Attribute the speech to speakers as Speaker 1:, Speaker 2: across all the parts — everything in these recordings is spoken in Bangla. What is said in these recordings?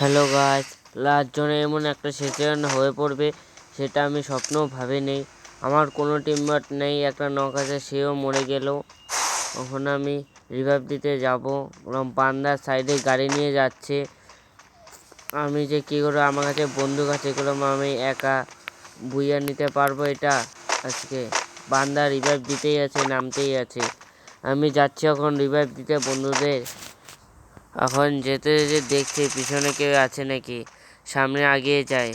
Speaker 1: হ্যালো গাইস, লাস্ট জোনে এমন একটা সিচুয়েশন হয়ে পড়বে সেটা আমি স্বপ্নেও ভাবিনি। আমার কোনো টিমমেট নেই, একটা নক আছে, সেও মরে গেল। তখন আমি রিভাইভ দিতে যাব, বান্দার সাইডে গাড়ি নিয়ে যাচ্ছে। আমি যে কী করে, আমার কাছে বন্দুক আছে, এগুলো আমি একা বুইয়া নিতে পারবো এটা আজকে? বান্দা রিভাইভ দিতেই আছে, নামতেই আছে। আমি যাচ্ছি এখন রিভাইভ দিতে বন্ধুদের। এখন যেতে যেতে দেখছি পিছনে কেউ আছে নাকি, সামনে আগিয়ে যায়।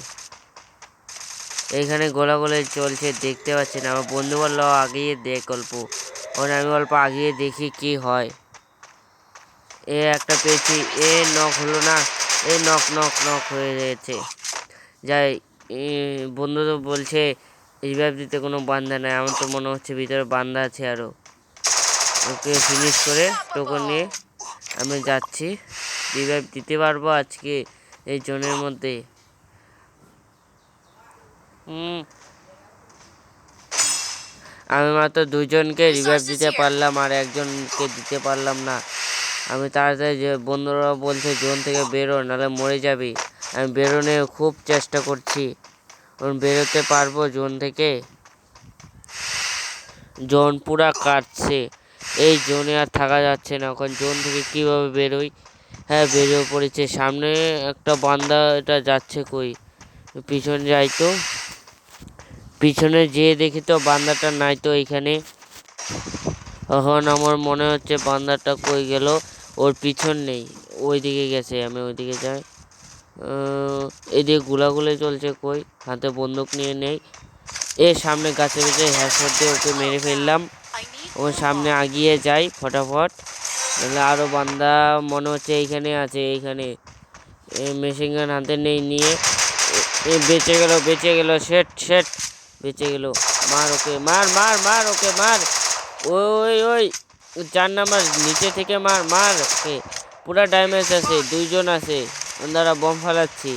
Speaker 1: এইখানে গোলাগুলি চলছে, দেখতে পাচ্ছি না। আমার বন্ধু বললো আগিয়ে দেখ অল্প, ওখানে আমি অল্প আগিয়ে দেখি কি হয়। একটা পেয়েছি, নক হলো না, নক নক নক হয়ে গেছে। যাই, বন্ধু তো বলছে রিভাইভ দিতে কোনো বান্দা নেই। আমার তো মনে হচ্ছে ভিতরে বান্দা আছে আরও। ওকে ফিনিশ করে টোকন নিয়ে আমি যাচ্ছি। রিভাইভ দিতে পারবো আজকে এই জোনের মধ্যে। আমি মাত্র দুজনকে রিভাইভ দিতে পারলাম আর একজনকে দিতে পারলাম না। আমি তাড়াতাড়ি, যে বন্ধুরা বলছে জোন থেকে বেরো নাহলে মরে যাবি। আমি বেরোনে খুব চেষ্টা করছি, বেরোতে পারবো জোন থেকে। জোন পুরা কাটছে, এই জোনে আর থাকা যাচ্ছে না। এখন জোন থেকে কীভাবে বেরোই? হ্যাঁ, বেরিয়ে পড়েছে। সামনে একটা বান্দা, এটা যাচ্ছে কই? পিছনে যাই তো, পিছনে যেয়ে দেখি তো বান্দাটা নাই তো এইখানে। এখন আমার মনে হচ্ছে বান্দাটা কই গেল, ওর পিছন নেই, ওইদিকে গেছে। আমি ওইদিকে যাই। এদিকে গুলাগুলি চলছে, কই? হাতে বন্দুক নিয়ে নেই। সামনে গাছে বেঁচে হেডশট দিয়ে ওকে মেরে ফেললাম। ওর সামনে আগিয়ে যাই ফটাফট, নাহলে আরও বান্দা মনে হচ্ছে এইখানে আছে। এইখানে মেশিন গান হাতে নেই নিয়ে, বেঁচে গেল শেট শেট, বেঁচে গেল। মার ওকে, মার মার মার ওকে, মার। ওই ওই 4 নাম্বার নিচে থেকে মার মার ওকে। পুরা ড্যামেজ আছে, 2জন আছে। দ্বারা বম ফালাচ্ছি,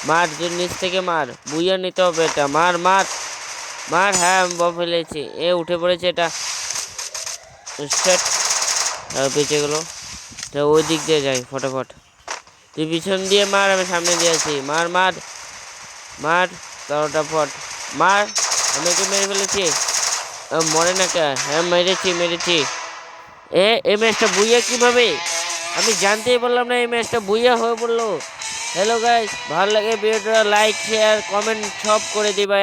Speaker 1: মার নিচ থেকে মার। বুইয়া নিতে হবে এটা, মার মার মার। হ্যাঁ, আমি বম ফেলেছি, উঠে পড়েছে এটা। শেট, বেঁচে গেল। তো ওই দিক দিয়ে যাই ফটাফট। তুই পিছন দিয়ে মার, আমি সামনে দিয়ে আছি। মার মার মার, ফট মার। আমি ওকে মেরে ফেলেছি, মরে না কে? হ্যাঁ, মেরেছি। এই ম্যাচটা বুইয়া কিভাবে? আমি জানতেই পারলাম না এই ম্যাচটা বুইয়া হয়ে পড়লো। হ্যালো গাইস, ভালো লাগে ভিডিওটা লাইক শেয়ার কমেন্ট সব করে দিবা।